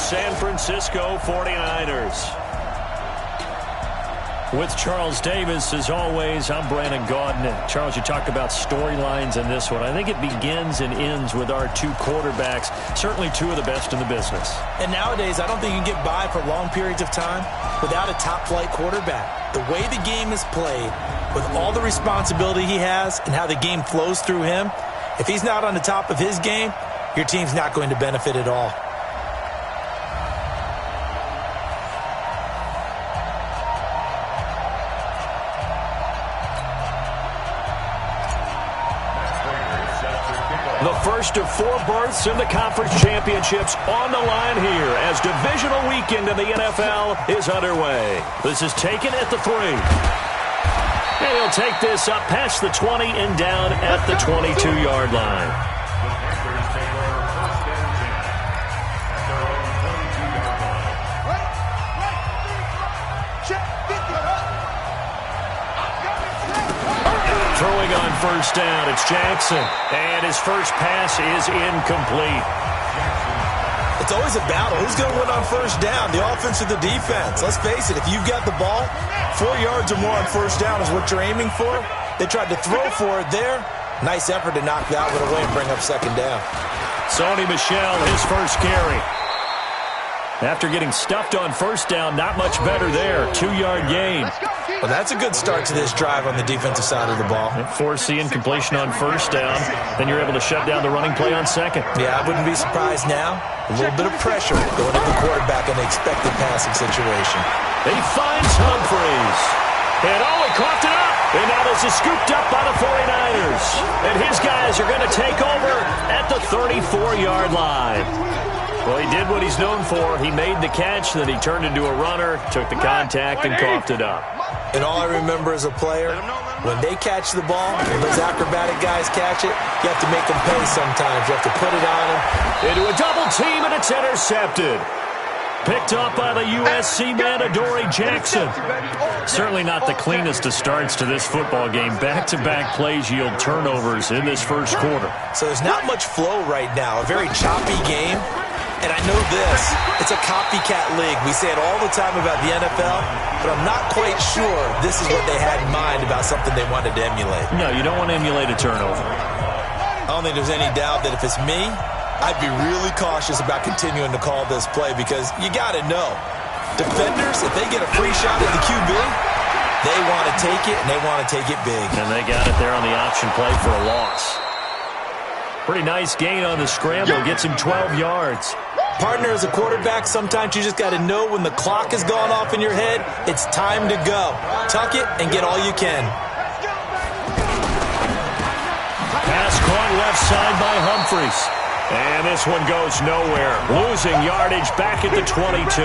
San Francisco 49ers. With Charles Davis, as always, I'm Brandon Gaudin. Charles, you talked about storylines in this one. I think it begins and ends with our two quarterbacks, certainly two of the best in the business. And nowadays, I don't think you can get by for long periods of time without a top-flight quarterback. The way the game is played, with all the responsibility he has and how the game flows through him, if he's not on the top of his game, your team's not going to benefit at all. The first of 4 berths in the conference championships on the line here as divisional weekend in the NFL is underway. This is taken at the 3. And he'll take this up past the 20 and down at the 22-yard line. Throwing on first down, it's Jackson. And his first pass is incomplete. It's always a battle. Who's going to win on first down, the offense or the defense? Let's face it, if you've got the ball, 4 yards or more on first down is what you're aiming for. They tried to throw for it there. Nice effort to knock that one away and bring up second down. Sony Michel, his first carry. After getting stuffed on first down, not much better there. 2-yard gain. Well, that's a good start to this drive on the defensive side of the ball. Force the incompletion on first down. Then you're able to shut down the running play on second. Yeah, I wouldn't be surprised now. A little bit of pressure going at the quarterback in the expected passing situation. He finds Humphries. And he coughed it up. And now this is scooped up by the 49ers. And his guys are going to take over at the 34-yard line. Well, he did what he's known for. He made the catch, then he turned into a runner, took the contact, and coughed it up. And all I remember as a player, when they catch the ball, when those acrobatic guys catch it, you have to make them pay sometimes. You have to put it on them. Into a double team, and it's intercepted. Picked up by the USC man, Adoree Jackson. Certainly not the cleanest of starts to this football game. Back-to-back plays yield turnovers in this first quarter. So there's not much flow right now. A very choppy game. And I know this, it's a copycat league. We say it all the time about the NFL, but I'm not quite sure this is what they had in mind about something they wanted to emulate. No, you don't want to emulate a turnover. I don't think there's any doubt that if it's me, I'd be really cautious about continuing to call this play because you got to know, defenders, if they get a free shot at the QB, they want to take it, and they want to take it big. And they got it there on the option play for a loss. Pretty nice gain on the scramble. Gets him 12 yards. Partner, as a quarterback, sometimes you just got to know when the clock has gone off in your head, it's time to go. Tuck it and get all you can. Pass caught left side by Humphries. And this one goes nowhere. Losing yardage back at the 22.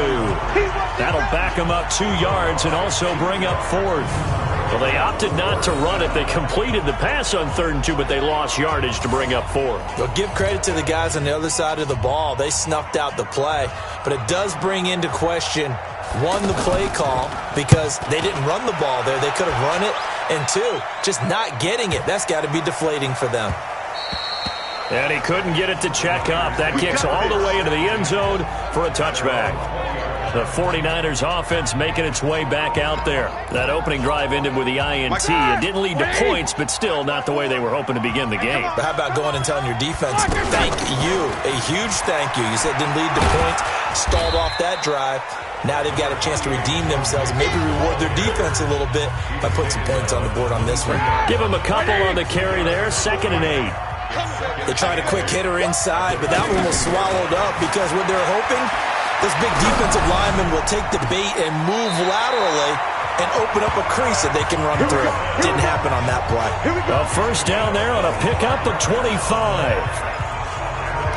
That'll back him up 2 yards and also bring up 4th. Well, they opted not to run it. They completed the pass on 3rd and 2, but they lost yardage to bring up 4th. Well, give credit to the guys on the other side of the ball. They snuffed out the play. But it does bring into question, 1, the play call, because they didn't run the ball there. They could have run it. And 2, just not getting it. That's got to be deflating for them. And he couldn't get it to check up. That kicks all the way into the end zone for a touchback. The 49ers offense making its way back out there. That opening drive ended with the INT. It didn't lead to points, but still not the way they were hoping to begin the game. But how about going and telling your defense, thank you, a huge thank you. You said it didn't lead to points, stalled off that drive. Now they've got a chance to redeem themselves and maybe reward their defense a little bit by putting some points on the board on this one. Give them a couple on the carry there, 2nd and 8. They tried a quick hitter inside, but that one was swallowed up because what they're hoping, this big defensive lineman will take the bait and move laterally and open up a crease that they can run through. Didn't happen on that play. A first down there on a pickup of 25.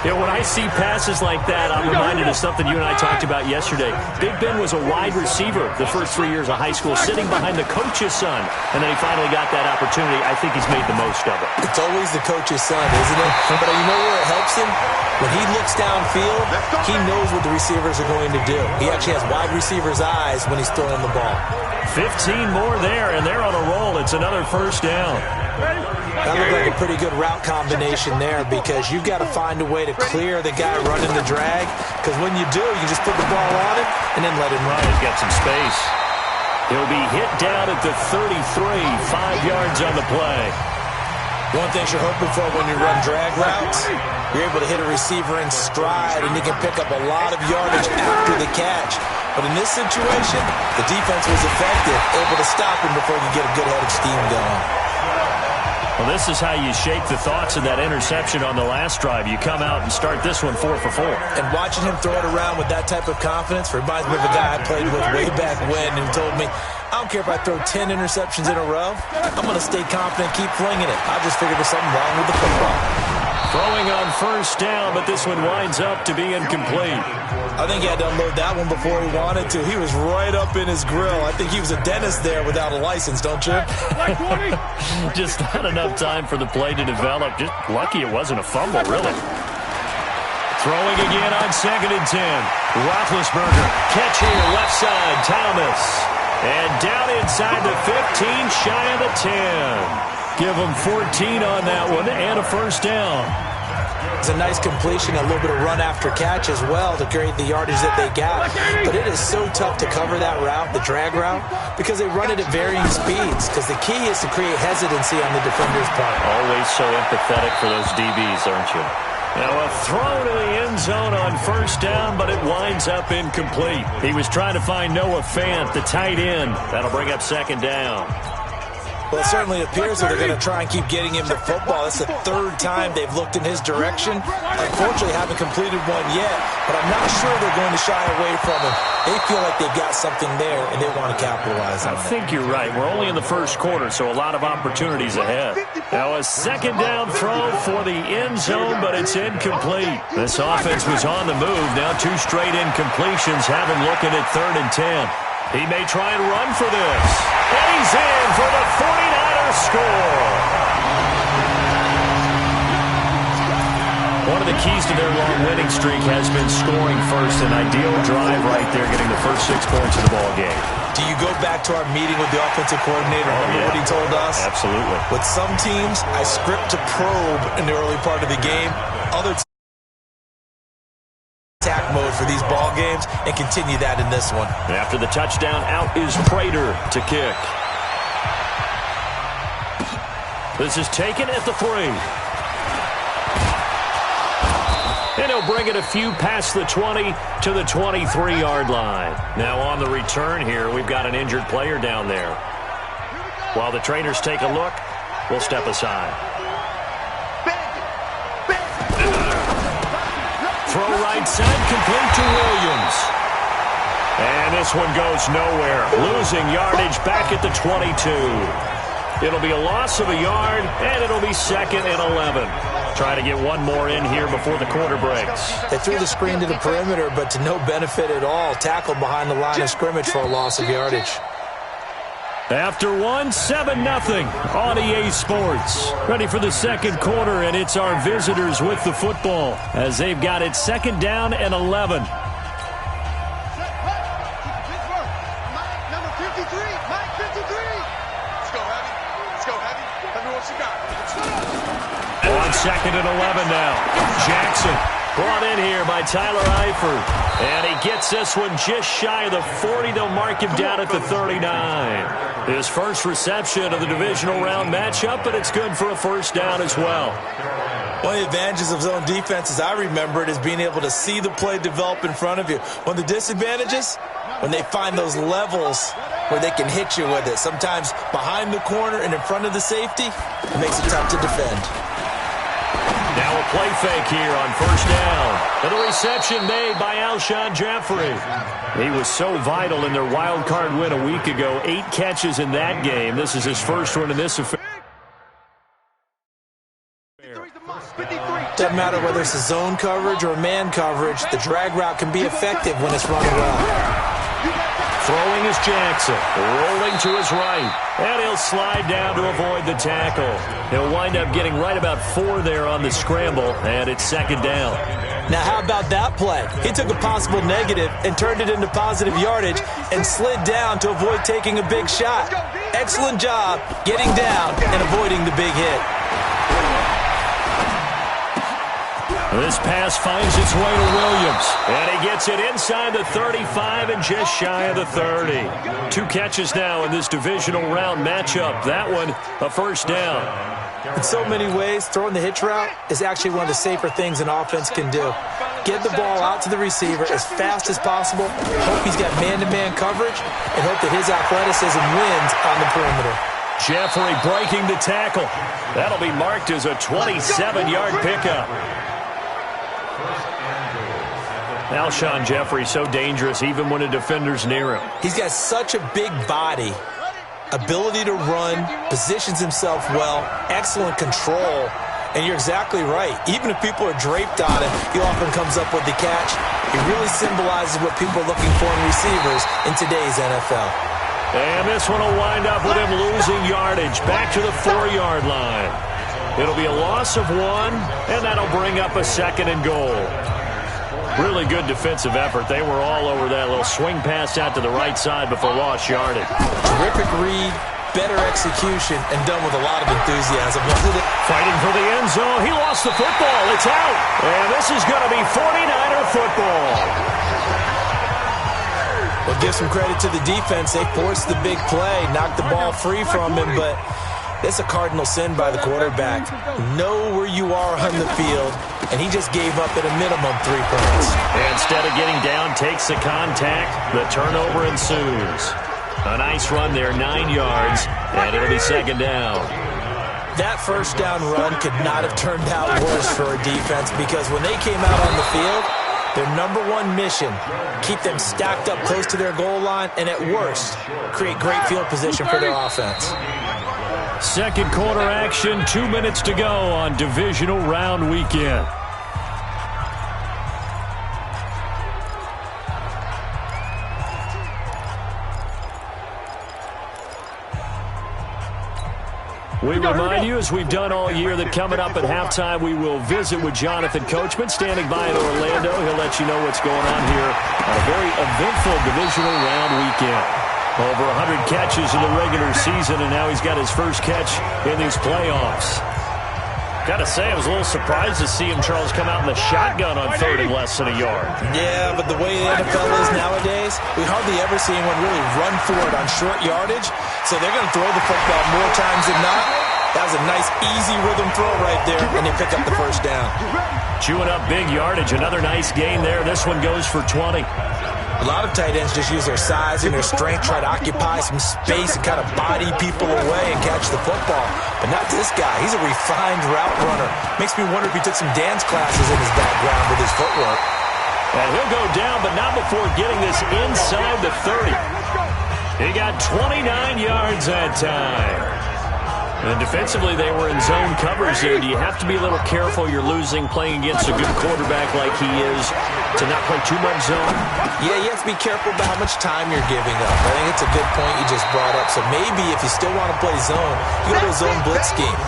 You know, when I see passes like that, I'm reminded of something you and I talked about yesterday. Big Ben was a wide receiver the first 3 years of high school, sitting behind the coach's son, and then he finally got that opportunity. I think he's made the most of it. It's always the coach's son, isn't it? But you know where it helps him? When he looks downfield, he knows what the receivers are going to do. He actually has wide receivers' eyes when he's throwing the ball. 15 more there, and they're on a roll. It's another first down. That looked like a pretty good route combination there because you've got to find a way to clear the guy running the drag, because when you do, you just put the ball on him and then let him run. He's got some space. He'll be hit down at the 33, 5 yards on the play. One thing you're hoping for when you run drag routes, you're able to hit a receiver in stride, and you can pick up a lot of yardage after the catch. But in this situation, the defense was effective, able to stop him before he could get a good head of steam going. Well, this is how you shake the thoughts of that interception on the last drive. You come out and start this one 4 for 4. And watching him throw it around with that type of confidence reminds me of a guy I played with way back when who told me, I don't care if I throw 10 interceptions in a row. I'm going to stay confident, keep flinging it. I just figured there's something wrong with the football. Throwing on first down, but this one winds up to be incomplete. I think he had to unload that one before he wanted to. He was right up in his grill. I think he was a dentist there without a license, don't you? Just not enough time for the play to develop. Just lucky it wasn't a fumble, really. Throwing again on 2nd and 10. Roethlisberger. Catch here, left side, Thomas. And down inside the 15, shy of the 10. Give them 14 on that one and a first down. It's a nice completion, a little bit of run after catch as well to create the yardage that they got. But it is so tough to cover that route, the drag route, because they run it at varying speeds. Because the key is to create hesitancy on the defender's part. Always so empathetic for those DBs, aren't you? Now a throw to the end zone on first down, but it winds up incomplete. He was trying to find Noah Fant, the tight end. That'll bring up 2nd down. Well, it certainly appears that they're going to try and keep getting him the football. That's the 3rd time they've looked in his direction. Unfortunately, haven't completed one yet, but I'm not sure they're going to shy away from him. They feel like they've got something there, and they want to capitalize on it. I think you're right. We're only in the first quarter, so a lot of opportunities ahead. Now a 2nd down throw for the end zone, but it's incomplete. This offense was on the move. Now 2 straight incompletions have him looking at 3rd and 10. He may try and run for this. And he's in for the 49ers score. One of the keys to their long winning streak has been scoring first. An ideal drive right there, getting the first 6 points of the ball game. Do you go back to our meeting with the offensive coordinator? Remember what he told us? Absolutely. With some teams, I script to probe in the early part of the game. Other attack mode for these ball games, and continue that in this one. After the touchdown, out is Prater to kick. This is taken at the 3. And he'll bring it a few past the 20 to the 23-yard line. Now on the return here, we've got an injured player down there. While the trainers take a look, we'll step aside. Throw right side, complete to Williams. And this one goes nowhere. Losing yardage back at the 22. It'll be a loss of a yard, and it'll be 2nd and 11. Try to get one more in here before the quarter breaks. They threw the screen to the perimeter, but to no benefit at all. Tackled behind the line of scrimmage for a loss of yardage. After 7-0 on EA Sports. Ready for the 2nd quarter, and it's our visitors with the football as they've got it 2nd down and 11. On 2nd and 11 now. Jackson brought in here by Tyler Eifert. And he gets this one just shy of the 40. They'll mark him down at the 39. His first reception of the divisional round matchup, but it's good for a first down as well. One of the advantages of zone defense, as I remember it, is being able to see the play develop in front of you. One of the disadvantages, when they find those levels where they can hit you with it. Sometimes behind the corner and in front of the safety, it makes it tough to defend. Now a play fake here on first down. And the reception made by Alshon Jeffrey. He was so vital in their wild card win a week ago. 8 catches in that game. This is his first one in this affair. Doesn't matter whether it's a zone coverage or man coverage, the drag route can be effective when it's run well. Throwing is Jackson, rolling to his right, and he'll slide down to avoid the tackle. He'll wind up getting right about 4 there on the scramble, and it's 2nd down. Now how about that play? He took a possible negative and turned it into positive yardage and slid down to avoid taking a big shot. Excellent job getting down and avoiding the big hit. This pass finds its way to Williams, and he gets it inside the 35 and just shy of the 30. 2 catches now in this divisional round matchup. That one, a first down. In so many ways, throwing the hitch route is actually one of the safer things an offense can do. Get the ball out to the receiver as fast as possible, hope he's got man-to-man coverage, and hope that his athleticism wins on the perimeter. Jeffrey breaking the tackle. That'll be marked as a 27-yard pickup. Alshon Jeffrey so dangerous even when a defender's near him. He's got such a big body, ability to run, positions himself well, excellent control, and you're exactly right. Even if people are draped on him, he often comes up with the catch. He really symbolizes what people are looking for in receivers in today's NFL. And this one will wind up with him losing yardage back to the 4-yard line. It'll be a loss of 1, and that'll bring up a 2nd and goal. Really good defensive effort. They were all over that little swing pass out to the right side before lost yardage. Terrific read, better execution, and done with a lot of enthusiasm. Fighting for the end zone. He lost the football. It's out. And this is going to be 49er football. Well, give some credit to the defense. They forced the big play, knocked the ball free from him, but that's a cardinal sin by the quarterback. Know where you are on the field, and he just gave up at a minimum 3 points. Instead of getting down, takes the contact. The turnover ensues. A nice run there, 9 yards, and it'll be 2nd down. That first down run could not have turned out worse for a defense because when they came out on the field, their number 1 mission, keep them stacked up close to their goal line, and at worst, create great field position for their offense. Second quarter action, 2 minutes to go on divisional round weekend. We remind you, as we've done all year, that coming up at halftime, we will visit with Jonathan Coachman, standing by in Orlando. He'll let you know what's going on here on a very eventful divisional round weekend. Over 100 catches in the regular season, and now he's got his first catch in these playoffs. Got to say, I was a little surprised to see him, Charles, come out in the shotgun on 3rd and less than a yard. Yeah, but the way the NFL is nowadays, we hardly ever see anyone really run for it on short yardage. So they're going to throw the football more times than not. That was a nice, easy rhythm throw right there, and they pick up the first down. Chewing up big yardage. Another nice gain there. This one goes for 20. A lot of tight ends just use their size and their strength, try to occupy some space and kind of body people away and catch the football. But not this guy. He's a refined route runner. Makes me wonder if he took some dance classes in his background with his footwork. And he'll go down, but not before getting this inside the 30. He got 29 yards that time. And defensively, they were in zone coverage there. Do you have to be a little careful? You're losing playing against a good quarterback like he is to not play too much zone? Yeah, you have to be careful about how much time you're giving up. I think it's a good point you just brought up. So maybe if you still want to play zone, you go to a zone blitz scheme.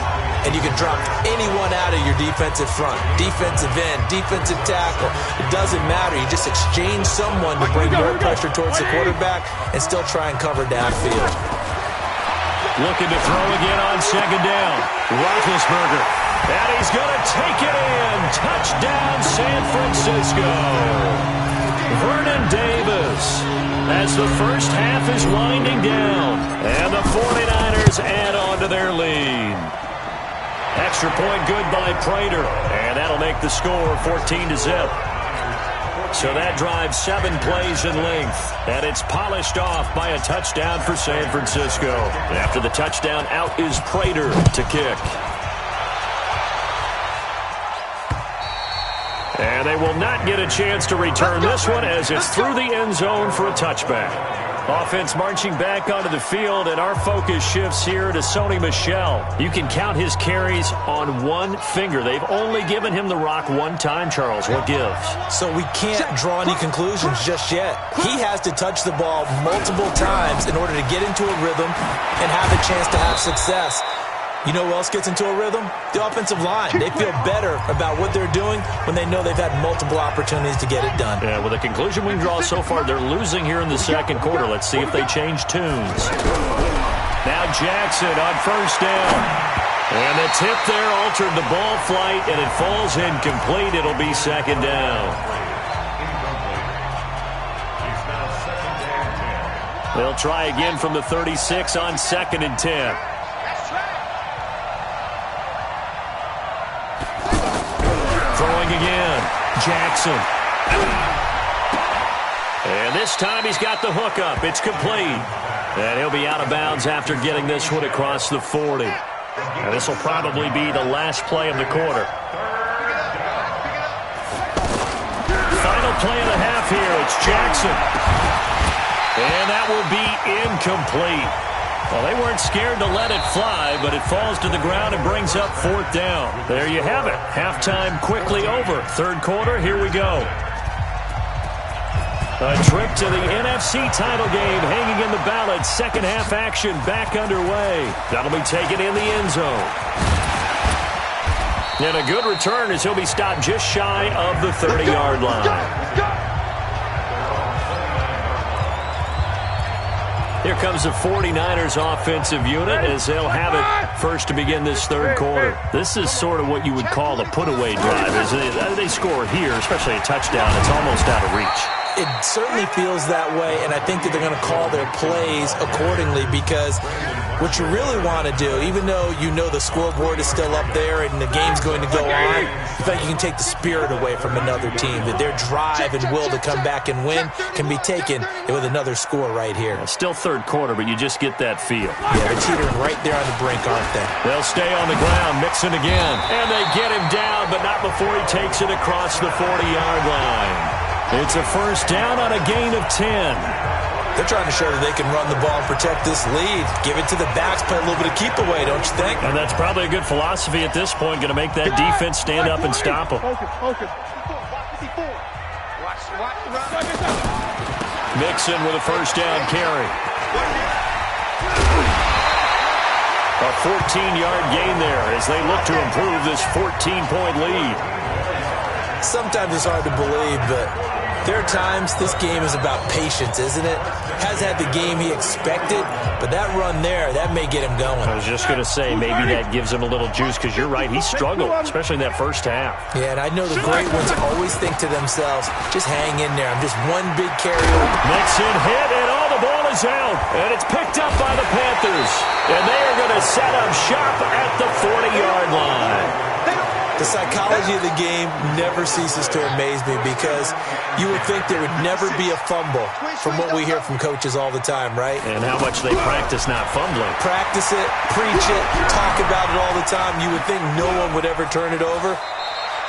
And you can drop anyone out of your defensive front. Defensive end, defensive tackle. It doesn't matter. You just exchange someone to bring more pressure towards the quarterback and still try and cover downfield. Looking to throw again on 2nd down. Roethlisberger. And he's going to take it in. Touchdown, San Francisco. Vernon Davis. As the first half is winding down. And the 49ers add on to their lead. Extra point good by Prater. And that'll make the score 14-0. So that drives 7 plays in length. And it's polished off by a touchdown for San Francisco. After the touchdown, out is Prater to kick. And they will not get a chance to return this one as it's through the end zone for a touchback. Offense marching back onto the field, and our focus shifts here to Sony Michel. You can count his carries on one finger. They've only given him the rock one time, Charles. What gives? So we can't draw any conclusions just yet. He has to touch the ball multiple times in order to get into a rhythm and have a chance to have success. You know who else gets into a rhythm? The offensive line. They feel better about what they're doing when they know they've had multiple opportunities to get it done. Yeah, with the conclusion we can draw so far, they're losing here in the second quarter. Let's see if they change tunes. Now Jackson on first down. And the tip there altered the ball flight, and it falls incomplete. It'll be second down. They'll try again from the 36 on 2nd and 10. Throwing again. Jackson. And this time he's got the hook up. It's complete. And he'll be out of bounds after getting this one across the 40. And this will probably be the last play of the quarter. Final play of the half here. It's Jackson. And that will be incomplete. Well, they weren't scared to let it fly, but it falls to the ground and brings up 4th down. There you have it. Halftime quickly over. 3rd quarter, here we go. A trip to the NFC title game hanging in the balance. Second half action back underway. That'll be taken in the end zone. And a good return as he'll be stopped just shy of the 30-yard line. Here comes the 49ers offensive unit as they'll have it first to begin this 3rd quarter. This is sort of what you would call a put-away drive. As they score here, especially a touchdown, it's almost out of reach. It certainly feels that way, and I think that they're going to call their plays accordingly because what you really want to do, even though you know the scoreboard is still up there and the game's going to go on, you feel like you can take the spirit away from another team, that their drive and will to come back and win can be taken with another score right here. Still 3rd quarter, but you just get that feel. Yeah, they're teetering right there on the brink, aren't they? They'll stay on the ground, Mixon again, and they get him down, but not before he takes it across the 40-yard line. It's a first down on a gain of 10. They're trying to show that they can run the ball and protect this lead. Give it to the backs, play a little bit of keep away, don't you think? And that's probably a good philosophy at this point, going to make that defense stand up and stop them. Mixon with a first down carry. A 14-yard gain there as they look to improve this 14-point lead. Sometimes it's hard to believe, but there are times this game is about patience, isn't it? Has had the game he expected, but that run there, that may get him going. I was just going to say, maybe that gives him a little juice, because you're right, he struggled, especially in that first half. Yeah, and I know the great ones always think to themselves, just hang in there. I'm just one big carry. Mixon hit, and all the ball is out, and it's picked up by the Panthers. And they are going to set up shop at the 40-yard line. The psychology of the game never ceases to amaze me because you would think there would never be a fumble from what we hear from coaches all the time, right? And how much they practice not fumbling. Practice it, preach it, talk about it all the time. You would think no one would ever turn it over.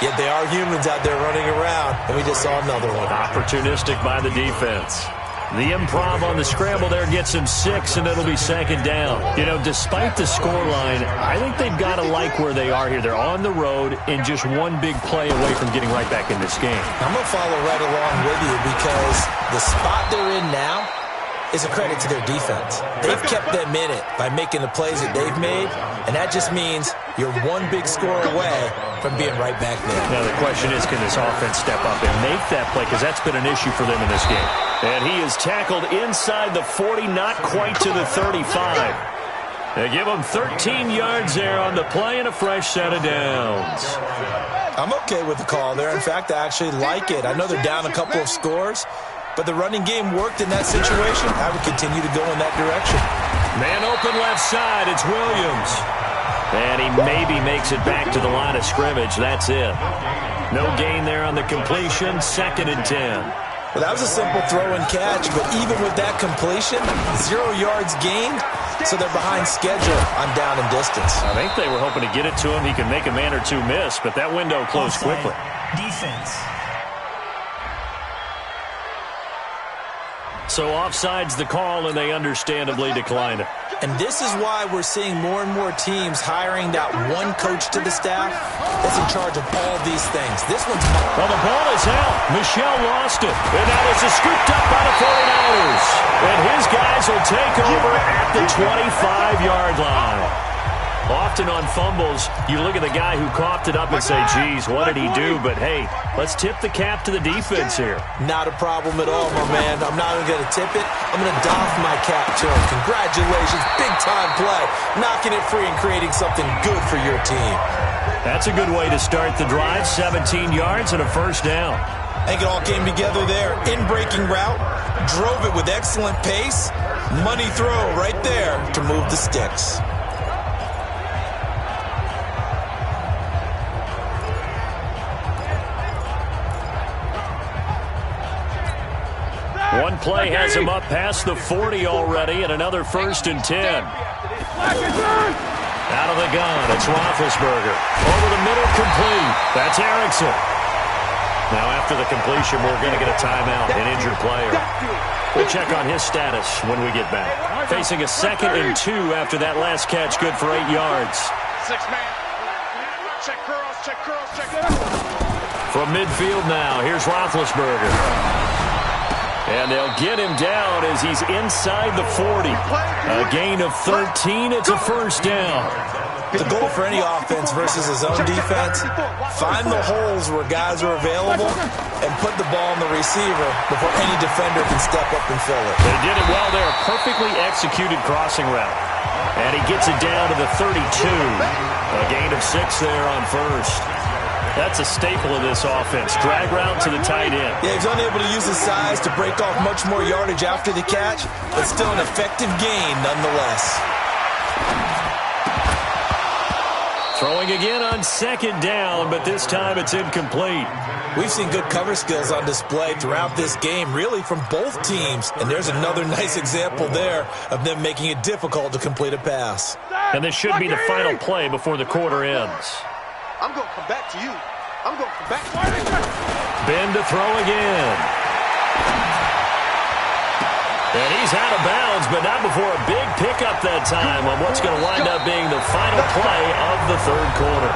Yet they are humans out there running around, and we just saw another one. Opportunistic by the defense. The improv on the scramble there gets him 6, and it'll be second down. You know, despite the scoreline, I think they've got to like where they are here. They're on the road and just one big play away from getting right back in this game. I'm going to follow right along with you because the spot they're in now is a credit to their defense. They've kept them in it by making the plays that they've made, and that just means you're one big score away from being right back there. Now the question is, can this offense step up and make that play? Because that's been an issue for them in this game. And he is tackled inside the 40, not quite to the 35. They give him 13 yards there on the play and a fresh set of downs. I'm okay with the call there. In fact, I actually like it. I know they're down a couple of scores, but the running game worked in that situation. I would continue to go in that direction. Man open left side. It's Williams. And he maybe makes it back to the line of scrimmage. That's it. No gain there on the completion. 2nd and 10. Well, that was a simple throw and catch, but even with that completion, 0 yards gained, so they're behind schedule on down and distance. I think they were hoping to get it to him. He could make a man or two miss, but that window closed quickly. Defense. So offside's the call, and they understandably declined it. And this is why we're seeing more and more teams hiring that one coach to the staff that's in charge of all these things. This one's... Well, the ball is out. Michel lost it. And now this is scooped up by the 49ers. And his guys will take over at the 25-yard line. Often on fumbles, you look at the guy who coughed it up and say, geez, what did he do? But, hey, let's tip the cap to the defense here. Not a problem at all, my man. I'm not even going to tip it. I'm going to doff my cap to him. Congratulations. Big-time play. Knocking it free and creating something good for your team. That's a good way to start the drive. 17 yards and a first down. I think it all came together there. In-breaking route. Drove it with excellent pace. Money throw right there to move the sticks. One play has him up past the 40 already, and another 1st and 10. Out of the gun, it's Roethlisberger. Over the middle, complete. That's Erickson. Now after the completion, we're going to get a timeout, an injured player. We'll check on his status when we get back. Facing a 2nd and 2 after that last catch, good for 8 yards. 6-man. Check curls, check curls, check. From midfield now, here's Roethlisberger. And they'll get him down as he's inside the 40. A gain of 13. It's a first down. The goal for any offense versus his own defense, find the holes where guys are available and put the ball on the receiver before any defender can step up and fill it. They did it well there. Perfectly executed crossing route. And he gets it down to the 32. A gain of 6 there on first. That's a staple of this offense. Drag route to the tight end. Yeah, he's unable to use his size to break off much more yardage after the catch, but still an effective gain nonetheless. Throwing again on 2nd down, but this time it's incomplete. We've seen good cover skills on display throughout this game, really from both teams. And there's another nice example there of them making it difficult to complete a pass. And this should be the final play before the quarter ends. I'm going to come back to you. I'm going to come back. Ben to throw again. And he's out of bounds, but not before a big pickup that time on what's going to wind up being the final play of the 3rd quarter.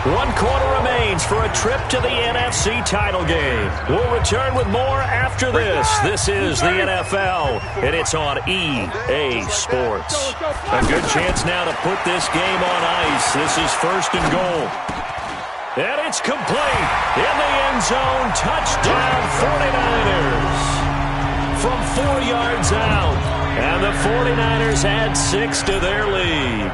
1 quarter remains for a trip to the NFC title game. We'll return with more after this. This is the NFL, and it's on EA Sports. A good chance now to put this game on ice. This is 1st and goal. And it's complete. In the end zone, touchdown 49ers. From 4 yards out. And the 49ers add 6 to their lead.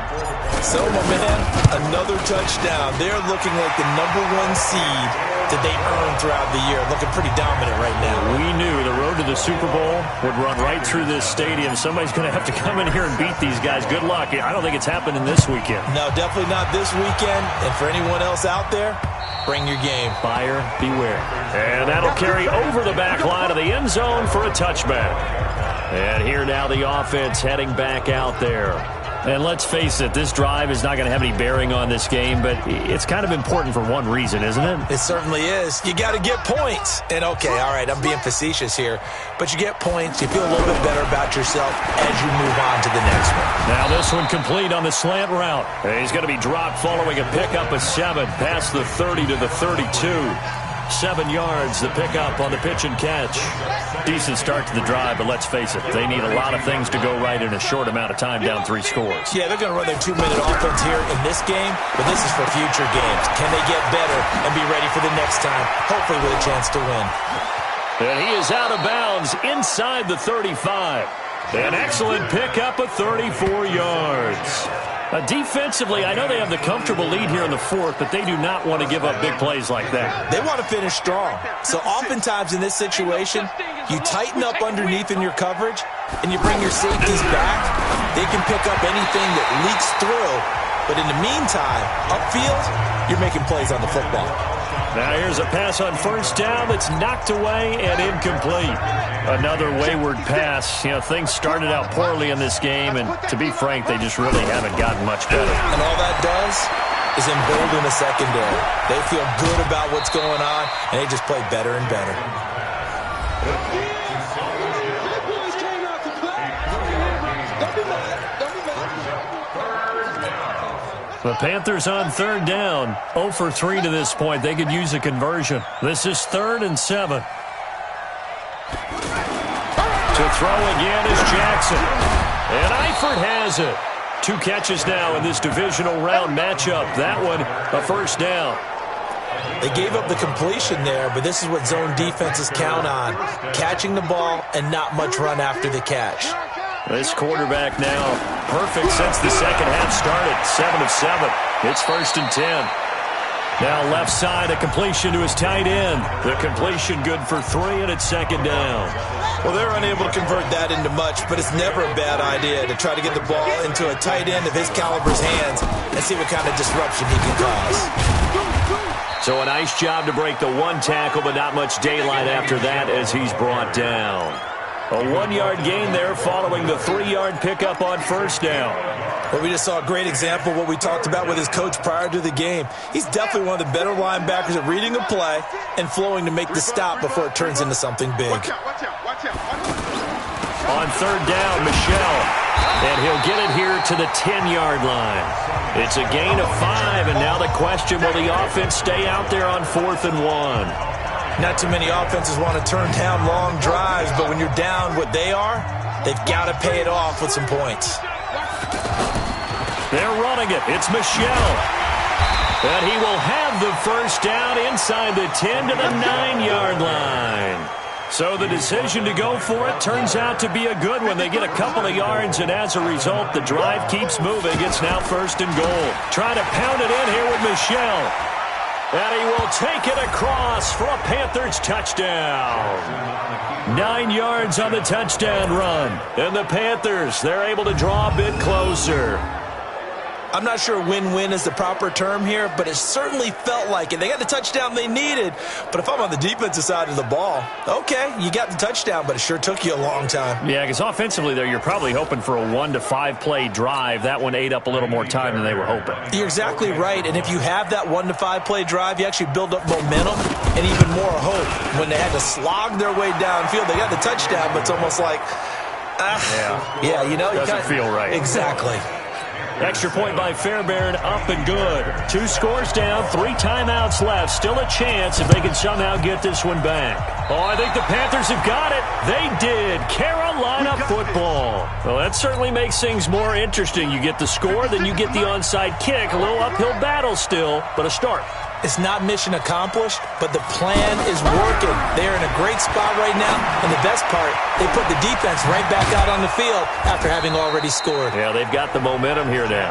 So, my man, another touchdown. They're looking like the #1 seed that they earned throughout the year. Looking pretty dominant right now. We knew the road to the Super Bowl would run right through this stadium. Somebody's going to have to come in here and beat these guys. Good luck. I don't think it's happening this weekend. No, definitely not this weekend. And for anyone else out there, bring your game. Buyer beware. And that'll carry over the back line of the end zone for a touchback. And here now the offense heading back out there. And let's face it, this drive is not going to have any bearing on this game, but it's kind of important for one reason, isn't it? It certainly is. You got to get points. And, okay, all right, I'm being facetious here, but you get points, you feel a little bit better about yourself as you move on to the next one. Now this one complete on the slant route. He's going to be dropped following a pickup of 7 past the 30 to the 32. 7 yards, the pickup on the pitch and catch. Decent start to the drive, but let's face it, they need a lot of things to go right in a short amount of time down 3 scores. Yeah, they're going to run their 2-minute offense here in this game, but this is for future games. Can they get better and be ready for the next time, hopefully with a chance to win? And he is out of bounds inside the 35. An excellent pickup of 34 yards. Defensively, I know they have the comfortable lead here in the 4th, but they do not want to give up big plays like that. They want to finish strong. So oftentimes in this situation, you tighten up underneath in your coverage, and you bring your safeties back. They can pick up anything that leaks through. But in the meantime, upfield, you're making plays on the football. Now here's a pass on 1st down that's knocked away and incomplete. Another wayward pass. You know, things started out poorly in this game, and to be frank, they just really haven't gotten much better. And all that does is embolden the secondary. They feel good about what's going on, and they just play better and better. The Panthers on 3rd down. 0 for 3 to this point. They could use a conversion. This is 3rd and 7. To throw again is Jackson. And Eifert has it. 2 catches now in this divisional round matchup. That one, a first down. They gave up the completion there, but this is what zone defenses count on. Catching the ball and not much run after the catch. This quarterback now perfect since the second half started. 7 of 7. It's 1st and 10. Now left side, a completion to his tight end. The completion good for 3, and it's 2nd down. Well, they're unable to convert that into much, but it's never a bad idea to try to get the ball into a tight end of his caliber's hands and see what kind of disruption he can cause. So a nice job to break the 1 tackle, but not much daylight after that as he's brought down. A 1-yard gain there following the 3-yard pickup on 1st down. Well, we just saw a great example of what we talked about with his coach prior to the game. He's definitely one of the better linebackers at reading a play and flowing to make the stop before it turns into something big. Watch out. On 3rd down, Michelle. And he'll get it here to the 10-yard line. It's a gain of 5, and now the question, will the offense stay out there on 4th and 1? Not too many offenses want to turn down long drives, but when you're down what they are, they've got to pay it off with some points. They're running it. It's Michelle. And he will have the first down inside the 10 to the 9-yard line. So the decision to go for it turns out to be a good one. They get a couple of yards, and as a result, the drive keeps moving. It's now 1st and goal. Trying to pound it in here with Michelle. And he will take it across for a Panthers touchdown. 9 yards on the touchdown run. And the Panthers, they're able to draw a bit closer. I'm not sure win-win is the proper term here, but it certainly felt like it. They got the touchdown they needed, but if I'm on the defensive side of the ball, okay, you got the touchdown, but it sure took you a long time. Yeah, because offensively there, you're probably hoping for a 1 to 5 play drive. That one ate up a little more time than they were hoping. You're exactly right, and if you have that 1 to 5 play drive, you actually build up momentum and even more hope. When they had to slog their way downfield, they got the touchdown, but it's almost like, yeah, you know, doesn't feel right. Exactly. Extra point by Fairbairn, up and good. 2 scores down, 3 timeouts left. Still a chance if they can somehow get this one back. Oh, I think the Panthers have got it. They did. Carolina football. Well, that certainly makes things more interesting. You get the score, then you get the onside kick. A little uphill battle still, but a start. It's not mission accomplished, but the plan is working. They're in a great spot right now, and the best part, they put the defense right back out on the field after having already scored. Yeah, they've got the momentum here now.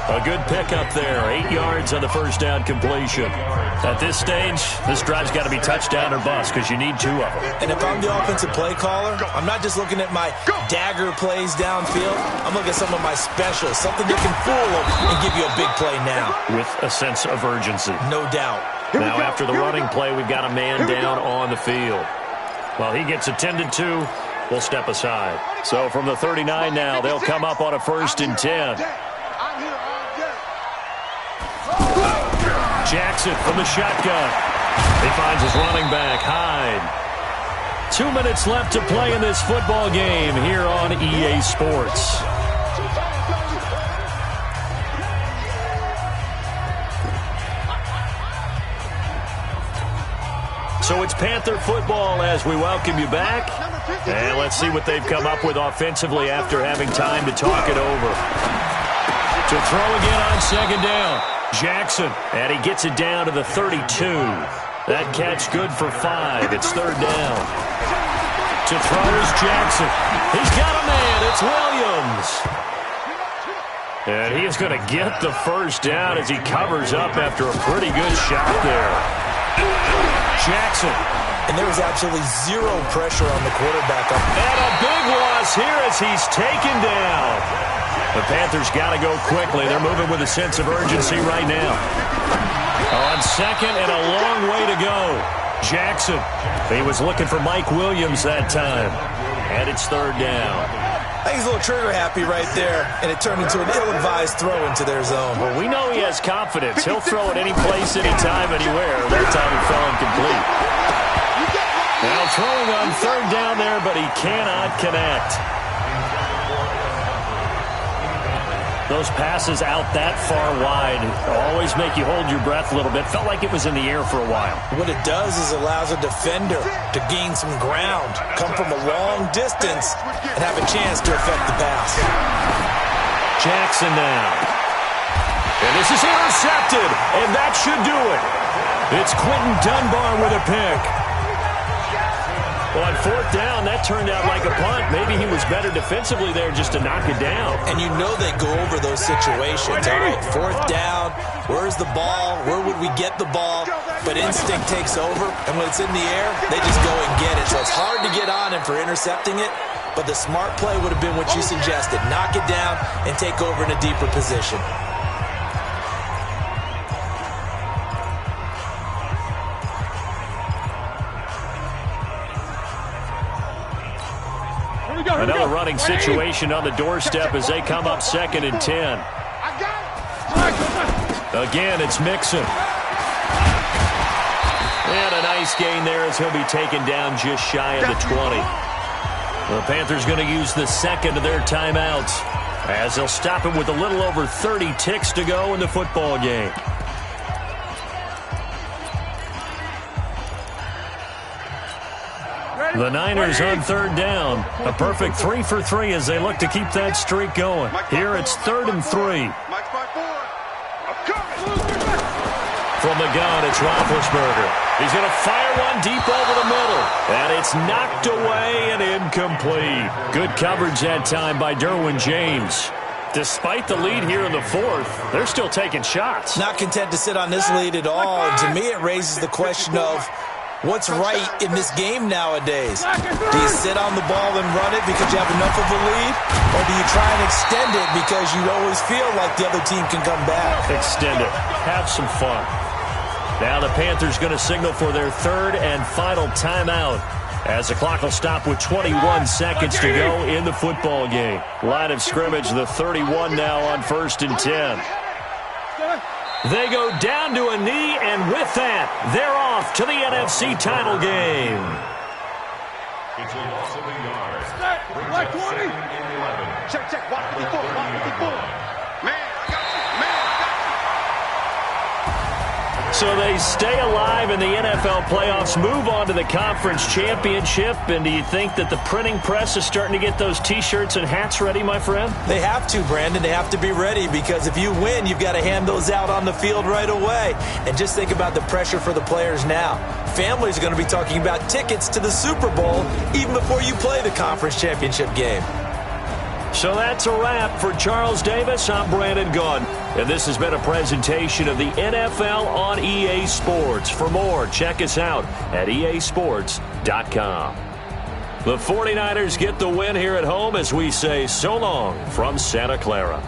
A good pickup there. 8 yards on the first down completion. At this stage, this drive's got to be touchdown or bust because you need 2 of them. And if I'm the offensive play caller, I'm not just looking at my dagger plays downfield. I'm looking at some of my specials, something that can fool them and give you a big play now. With a sense of urgency. No doubt. Now after the running play, we've got a man down on the field. While he gets attended to, we'll step aside. So from the 39 now, they'll come up on a 1st and 10. Jackson from the shotgun. He finds his running back, Hyde. 2 minutes left to play in this football game here on EA Sports. So it's Panther football as we welcome you back. And let's see what they've come up with offensively after having time to talk it over. To throw again on 2nd down. Jackson, and he gets it down to the 32. That catch good for 5. It's 3rd down. To throw is Jackson. He's got a man. It's Williams. And he is going to get the first down as he covers up after a pretty good shot there. Jackson. And there was absolutely 0 pressure on the quarterback. And a big loss here as he's taken down. The Panthers got to go quickly. They're moving with a sense of urgency right now. On 2nd and a long way to go. Jackson. He was looking for Mike Williams that time. And it's 3rd down. I think he's a little trigger happy right there, and it turned into an ill-advised throw into their zone. Well, we know he has confidence. He'll throw it any place, anytime, anywhere. That time he fell incomplete. Now throwing on 3rd down there, but he cannot connect. Those passes out that far wide always make you hold your breath a little bit. Felt like it was in the air for a while. What it does is allows a defender to gain some ground, come from a long distance, and have a chance to affect the pass. Jackson now. And this is intercepted, and that should do it. It's Quentin Dunbar with a pick. Well, on fourth down, that turned out like a punt. Maybe he was better defensively there just to knock it down. And you know they go over those situations. All right, fourth down, where's the ball? Where would we get the ball? But instinct takes over, and when it's in the air, they just go and get it. So it's hard to get on him for intercepting it, but the smart play would have been what you suggested. Knock it down and take over in a deeper position. Another running situation on the doorstep as they come up 2nd and 10. Again, it's Mixon. And a nice gain there as he'll be taken down just shy of the 20. The Panthers going to use the second of their timeouts as they'll stop it with a little over 30 ticks to go in the football game. The Niners on third down. A perfect 3 for 3 as they look to keep that streak going. Here it's 3rd and 3. From the gun, it's Roethlisberger. He's going to fire one deep over the middle. And it's knocked away and incomplete. Good coverage that time by Derwin James. Despite the lead here in the fourth, they're still taking shots. Not content to sit on this lead at all. And to me, it raises the question of what's right in this game nowadays. Do you sit on the ball and run it because you have enough of a lead? Or do you try and extend it because you always feel like the other team can come back? Extend it. Have some fun. Now the Panthers going to signal for their third and final timeout as the clock will stop with 21 seconds to go in the football game. Line of scrimmage, the 31 now on 1st and 10. They go down to a knee, and with that, they're off to the NFC title game. It's a loss of a yard. Like 20. Check. 154. Man, I got you. Man, I got you. So they stay alive in the NFL playoffs, move on to the conference championship. And do you think that the printing press is starting to get those T-shirts and hats ready, my friend? They have to, Brandon. They have to be ready because if you win, you've got to hand those out on the field right away. And just think about the pressure for the players now. Families are going to be talking about tickets to the Super Bowl even before you play the conference championship game. So that's a wrap for Charles Davis. I'm Brandon Gaudin, and this has been a presentation of the NFL on EA Sports. For more, check us out at easports.com. The 49ers get the win here at home as we say so long from Santa Clara.